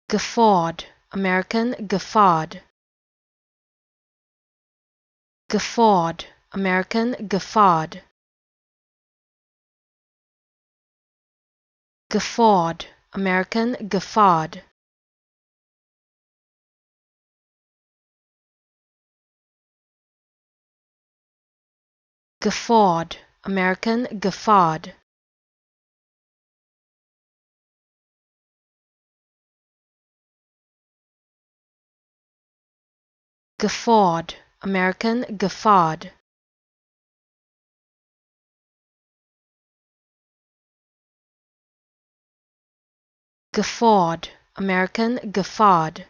Guffawed, American guffawed. Guffawed, American guffawed. Guffawed, American guffawed. Guffawed, American guffawed. Guffawed, American guffawed. Guffawed, American guffawed.